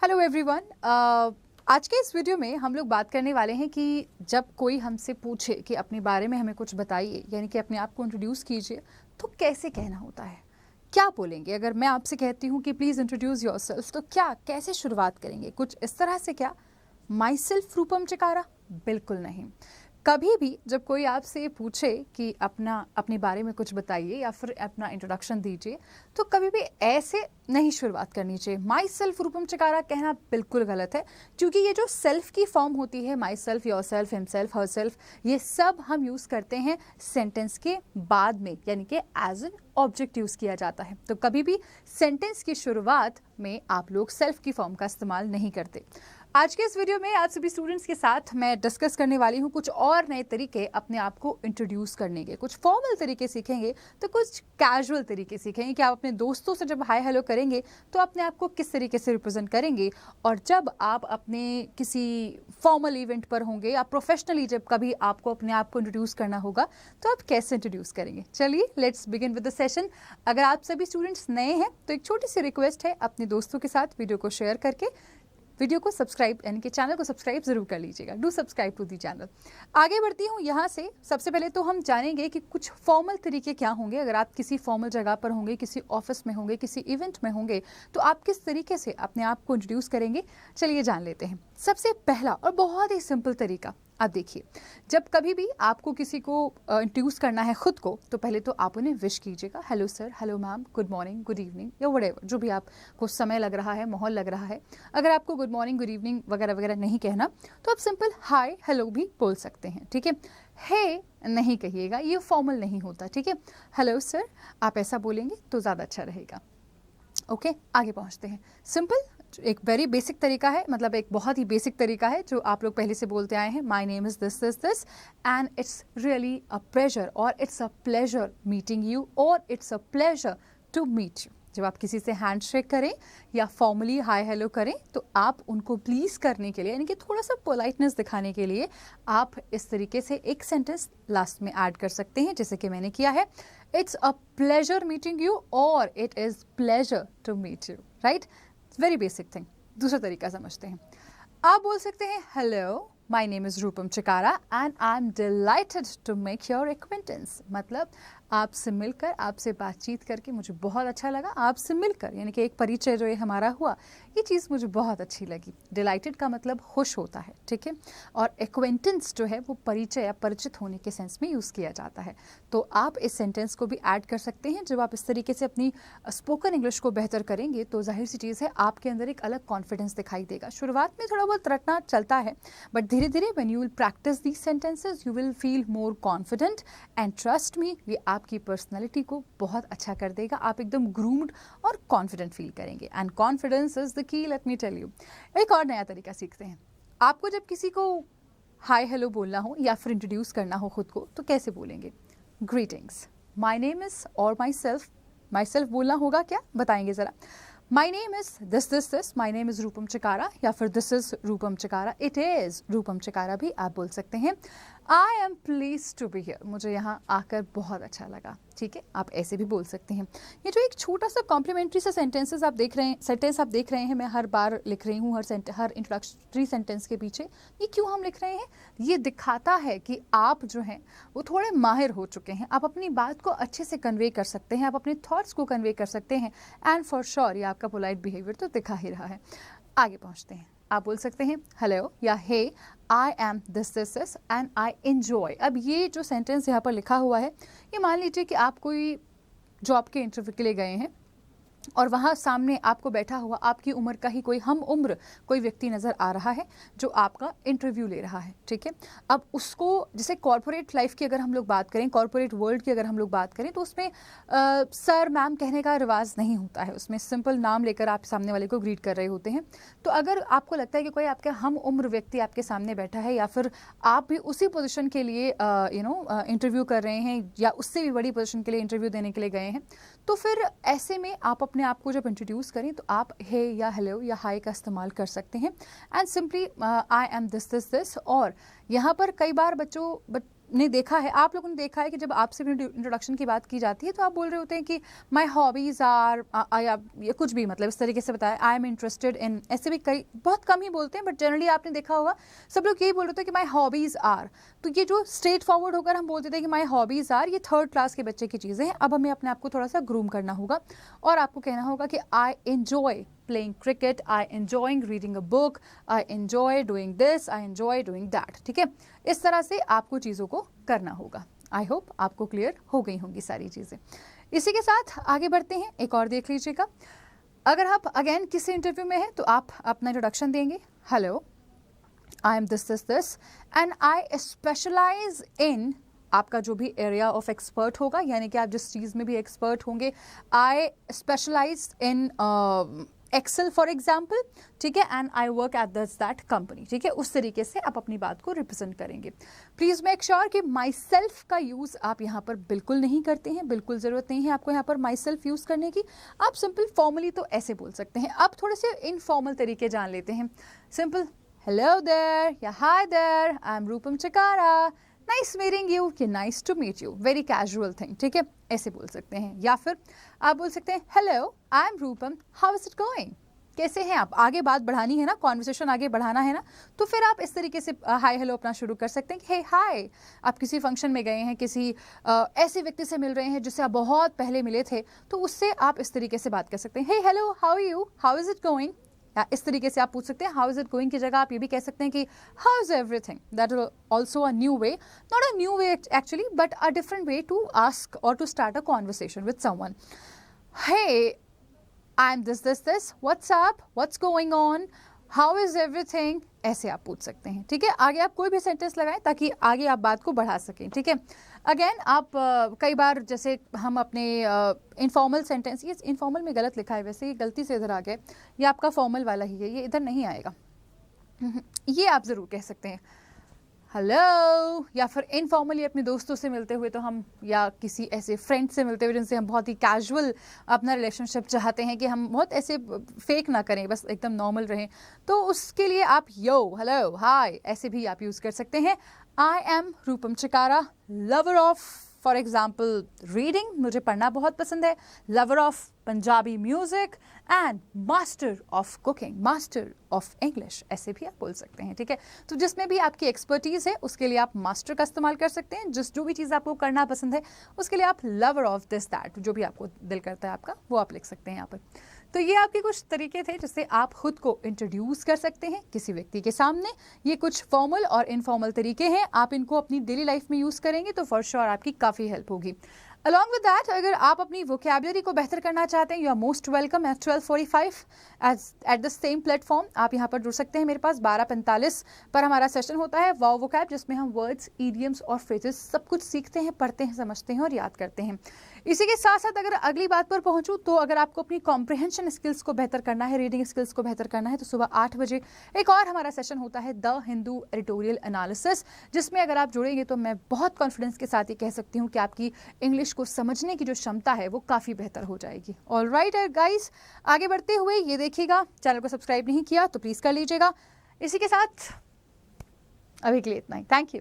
Hello everyone. आज के इस वीडियो में हम लोग बात करने वाले हैं कि जब कोई हमसे पूछे कि अपने बारे में हमें कुछ बताइए, यानी कि अपने आप को इंट्रोड्यूस कीजिए, तो कैसे कहना होता है, क्या बोलेंगे। अगर मैं आपसे कहती हूँ कि प्लीज़ इंट्रोड्यूस योरसेल्फ, तो क्या कैसे शुरुआत करेंगे? कुछ इस तरह से क्या, माई सेल्फ रूपम चिकारा? बिल्कुल नहीं। कभी भी जब कोई आपसे पूछे कि अपने बारे में कुछ बताइए या फिर अपना इंट्रोडक्शन दीजिए, तो कभी भी ऐसे नहीं शुरुआत करनी चाहिए। माई सेल्फ रूपम चिकारा कहना बिल्कुल गलत है, क्योंकि ये जो सेल्फ की फॉर्म होती है, my self, your self, him self, her self, ये सब हम यूज़ करते हैं सेंटेंस के बाद में, यानी कि एज एन ऑब्जेक्ट यूज़ किया जाता है। तो कभी भी सेंटेंस की शुरुआत में आप लोग सेल्फ की फॉर्म का इस्तेमाल नहीं करते। आज के इस वीडियो में आज सभी स्टूडेंट्स के साथ मैं डिस्कस करने वाली हूँ कुछ और नए तरीके अपने आप को इंट्रोड्यूस करने के। कुछ फॉर्मल तरीके सीखेंगे तो कुछ कैजुअल तरीके सीखेंगे कि आप अपने दोस्तों से जब हाय हेलो करेंगे तो अपने आप को किस तरीके से रिप्रेजेंट करेंगे, और जब आप अपने किसी फॉर्मल इवेंट पर होंगे या प्रोफेशनली जब कभी आपको अपने आप को इंट्रोड्यूस करना होगा तो आप कैसे इंट्रोड्यूस करेंगे। चलिए let's begin with the session. अगर आप सभी स्टूडेंट्स नए हैं तो एक छोटी सी रिक्वेस्ट है, अपने दोस्तों के साथ वीडियो को शेयर करके वीडियो को सब्सक्राइब, यानी कि चैनल को सब्सक्राइब जरूर कर लीजिएगा। Do subscribe to the channel. आगे बढ़ती हूँ यहाँ से। सबसे पहले तो हम जानेंगे कि कुछ फॉर्मल तरीके क्या होंगे। अगर आप किसी फॉर्मल जगह पर होंगे, किसी ऑफिस में होंगे, किसी इवेंट में होंगे, तो आप किस तरीके से अपने आप को इंट्रोड्यूस करेंगे, चलिए जान लेते हैं। सबसे पहला और बहुत ही सिंपल तरीका, अब देखिए, जब कभी भी आपको किसी को इंट्रोड्यूस करना है खुद को, तो पहले तो आप उन्हें विश कीजिएगा। Hello sir, hello ma'am, good morning, good evening, या व्हाटएवर, जो भी आपको समय लग रहा है, माहौल लग रहा है। अगर आपको गुड मॉर्निंग, गुड इवनिंग वगैरह वगैरह नहीं कहना, तो आप सिंपल हाय हेलो भी बोल सकते हैं, ठीक है। हे नहीं कहिएगा, ये फॉर्मल नहीं होता, ठीक है। हेलो सर आप ऐसा बोलेंगे तो ज़्यादा अच्छा रहेगा। ओके, आगे पहुँचते हैं। सिंपल एक वेरी बेसिक तरीका है, मतलब एक बहुत ही बेसिक तरीका है जो आप लोग पहले से बोलते आए हैं। My name is this this this and it's really a pleasure, और it's a pleasure meeting you, और it's a pleasure to meet you. जब आप किसी से हैंड शेक करें या फॉर्मली हाय हेलो करें, तो आप उनको प्लीज़ करने के लिए, यानी कि थोड़ा सा पोलाइटनेस दिखाने के लिए, आप इस तरीके से एक सेंटेंस लास्ट में ऐड कर सकते हैं, जैसे कि मैंने किया है। It's a pleasure meeting you, और it is pleasure to meet you, right. Very basic thing. दूसरा तरीका समझते हैं। आप बोल सकते हैं hello, my name is Rupam Chikara and I am delighted to make your acquaintance. मतलब आपसे मिलकर, आपसे बातचीत करके मुझे बहुत अच्छा लगा। आपसे मिलकर, यानी कि एक परिचय जो ये हमारा हुआ, ये चीज़ मुझे बहुत अच्छी लगी। डिलाइटेड का मतलब खुश होता है, ठीक है। और एक्वेंटेंस जो है वो परिचय या परिचित होने के सेंस में यूज़ किया जाता है। तो आप इस सेंटेंस को भी ऐड कर सकते हैं। जब आप इस तरीके से अपनी स्पोकन इंग्लिश को बेहतर करेंगे, तो जाहिर सी चीज़ है आपके अंदर एक अलग कॉन्फिडेंस दिखाई देगा। शुरुआत में थोड़ा बहुत रटना चलता है, बट धीरे धीरे when you will practice these sentences you will feel more confident, and trust me, ये आपकी पर्सनैलिटी को बहुत अच्छा कर देगा। आप एकदम ग्रूम्ड और कॉन्फिडेंट फील करेंगे, and confidence is the key, let me tell you. एक और नया तरीका सीखते हैं। आपको जब किसी को हाय हेलो बोलना हो या फिर इंट्रोड्यूस करना हो खुद को, तो कैसे बोलेंगे? ग्रीटिंग्स, माई नेम इज, और माई सेल्फ बोलना होगा क्या, बताएंगे ज़रा। My name is this, my name is Rupam Chikara, या फिर this is Rupam Chikara, it is Rupam Chikara भी आप बोल सकते हैं। I am pleased to be here, मुझे यहाँ आकर बहुत अच्छा लगा, ठीक है, आप ऐसे भी बोल सकते हैं। ये जो एक छोटा सा कॉम्प्लीमेंट्री सा सेंटेंस आप देख रहे हैं, मैं हर बार लिख रही हूँ, हर इंट्रोडक्टरी सेंटेंस के पीछे ये क्यों हम लिख रहे हैं? ये दिखाता है कि आप जो हैं वो थोड़े माहिर हो चुके हैं, आप अपनी बात को अच्छे से कन्वे कर सकते हैं, आप अपने थॉट्स को कन्वे कर सकते हैं, एंड फॉर श्योर ये आपका पोलाइट बिहेवियर तो दिखा ही रहा है। आगे पहुँचते हैं। आप बोल सकते हैं हेलो या hey, I am this and I enjoy. अब ये जो सेंटेंस यहाँ पर लिखा हुआ है, ये मान लीजिए कि आप कोई जॉब के इंटरव्यू के लिए गए हैं, और वहाँ सामने आपको बैठा हुआ आपकी उम्र का ही कोई हम उम्र कोई व्यक्ति नज़र आ रहा है जो आपका इंटरव्यू ले रहा है, ठीक है। अब उसको, जैसे कॉर्पोरेट लाइफ की अगर हम लोग बात करें, कॉर्पोरेट वर्ल्ड की अगर हम लोग बात करें, तो उसमें सर मैम कहने का रिवाज नहीं होता है। उसमें सिंपल नाम लेकर आप सामने वाले को ग्रीट कर रहे होते हैं। तो अगर आपको लगता है कि कोई आपके हम उम्र व्यक्ति आपके सामने बैठा है, या फिर आप भी उसी पोजीशन के लिए इंटरव्यू कर रहे हैं, या उससे भी बड़ी पोजीशन के लिए इंटरव्यू देने के लिए गए हैं, तो फिर ऐसे में आप अपने आप को जब इंट्रोड्यूस करें तो आप हे या हेलो या हाय का इस्तेमाल कर सकते हैं, and simply I am this. और यहाँ पर कई बार ने देखा है, आप लोगों ने देखा है कि जब आपसे भी इंट्रोडक्शन की बात की जाती है तो आप बोल रहे होते हैं कि माई हॉबीज़ आर, या कुछ भी मतलब इस तरीके से बताया, आई एम इंटरेस्टेड इन, ऐसे भी कई बहुत कम ही बोलते हैं, बट जनरली आपने देखा होगा सब लोग यही बोल रहे थे कि माई हॉबीज़ आर। तो ये जो स्ट्रेट फॉरवर्ड होकर हम बोलते थे कि माई हॉबीज़ आर, ये थर्ड क्लास के बच्चे की चीज़ें हैं। अब हमें अपने आप को थोड़ा सा ग्रूम करना होगा और आपको कहना होगा कि I enjoy playing cricket, I enjoying reading a book, I enjoy doing this, I enjoy doing that। ठीक है, इस तरह से आपको चीज़ों को करना होगा। आई होप आपको क्लियर हो गई होंगी सारी चीज़ें। इसी के साथ आगे बढ़ते हैं, एक और देख लीजिएगा। अगर आप अगेन किसी इंटरव्यू में हैं तो आप अपना इंट्रोडक्शन देंगे, hello I am this and I specialise in, आपका जो भी एरिया ऑफ एक्सपर्ट होगा, यानी कि आप जिस चीज़ में भी एक्सपर्ट होंगे, I specialise in Excel for example, ठीक है, and I work at that company. ठीक है, उस तरीके से आप अपनी बात को रिप्रेजेंट करेंगे। प्लीज़ मेक श्योर कि माई सेल्फ का यूज़ आप यहाँ पर बिल्कुल नहीं करते हैं, बिल्कुल ज़रूरत नहीं है आपको यहाँ पर माई सेल्फ यूज़ करने की। आप सिंपल फॉर्मली तो ऐसे बोल सकते हैं। अब थोड़े से इनफॉर्मल तरीके जान लेते हैं। सिंपल हेलो देयर या hi there, I am Rupam Chikara, nice meeting you, कि nice to meet you, very casual thing. ठीक है, ऐसे बोल सकते हैं। या फिर आप बोल सकते हैं hello I am Rupam, how is it going, कैसे हैं आप। आगे बात बढ़ानी है ना, कॉन्वर्सेशन आगे बढ़ाना है ना, तो फिर आप इस तरीके से हाय हेलो अपना शुरू कर सकते हैं कि हे हाय। आप किसी फंक्शन में गए हैं, किसी ऐसे व्यक्ति से मिल रहे हैं जिससे आप बहुत पहले मिले थे, तो उससे आप इस तरीके से बात कर सकते हैं, hey hello how are you, how is it going. या इस तरीके से आप पूछ सकते हैं हाउ इज इट गोइंग की जगह आप ये भी कह सकते हैं कि how is everything. That is also a new way, not a new way actually, but a different way to ask और to start a conversation with someone. Hey I am this, what's up, what's going on, how is everything, ऐसे आप पूछ सकते हैं। ठीक है, आगे आप कोई भी सेंटेंस लगाएं ताकि आगे आप बात को बढ़ा सकें। ठीक है, अगेन आप कई बार जैसे हम अपने इनफॉर्मल सेंटेंस, ये इनफॉर्मल में गलत लिखा है वैसे, ये गलती से इधर आ गया, ये आपका फॉर्मल वाला ही है, ये इधर नहीं आएगा। ये आप ज़रूर कह सकते हैं हेलो, या फिर इनफॉर्मली अपने दोस्तों से मिलते हुए तो हम, या किसी ऐसे फ्रेंड से मिलते हुए जिनसे हम बहुत ही कैजुअल अपना रिलेशनशिप चाहते हैं कि हम बहुत ऐसे फेक ना करें, बस एकदम नॉर्मल रहें, तो उसके लिए आप यो हेलो हाय ऐसे भी आप यूज़ कर सकते हैं। I am Rupam चिकारा, lover of for example reading, मुझे पढ़ना बहुत पसंद है, lover of Punjabi music and master of cooking, master of English, ऐसे भी आप बोल सकते हैं। ठीक है, तो जिसमें भी आपकी एक्सपर्टीज़ है उसके लिए आप मास्टर का इस्तेमाल कर सकते हैं। जो भी चीज़ आपको करना पसंद है उसके लिए आप लवर ऑफ दिस दैट, जो भी आपको दिल करता है आपका, वो आप लिख सकते हैं यहाँ पर। तो ये आपके कुछ तरीके थे जिससे आप खुद को इंट्रोड्यूस कर सकते हैं किसी व्यक्ति के सामने। ये कुछ फॉर्मल और इनफॉर्मल तरीके हैं, आप इनको अपनी डेली लाइफ में यूज़ करेंगे तो फॉर श्योर आपकी काफ़ी हेल्प होगी। अलॉन्ग विद दैट, अगर आप अपनी वोकैबुलरी को बेहतर करना चाहते हैं, you are most welcome at 12:45 at the same platform. आप यहाँ पर जुड़ सकते हैं मेरे पास। 12:45 पर हमारा सेशन होता है वाओ वोकैब, जिसमें हम वर्ड्स, इडियम्स और फ्रेजेस सब कुछ सीखते हैं, पढ़ते हैं, समझते हैं और याद करते हैं। इसी के साथ साथ अगर अगली बात पर पहुंचूं तो अगर आपको अपनी कॉम्प्रिहेंशन स्किल्स को बेहतर करना है, रीडिंग स्किल्स को बेहतर करना है, तो सुबह 8 बजे एक और हमारा सेशन होता है द हिंदू एडिटोरियल एनालिसिस, जिसमें अगर आप जुड़ेंगे तो मैं बहुत कॉन्फिडेंस के साथ ये कह सकती हूँ कि आपकी इंग्लिश को समझने की जो क्षमता है वो काफ़ी बेहतर हो जाएगी। ऑल राइट गाइस, आगे बढ़ते हुए ये देखिएगा, चैनल को सब्सक्राइब नहीं किया तो प्लीज़ कर लीजिएगा। इसी के साथ अभी के लिए इतना ही, थैंक यू।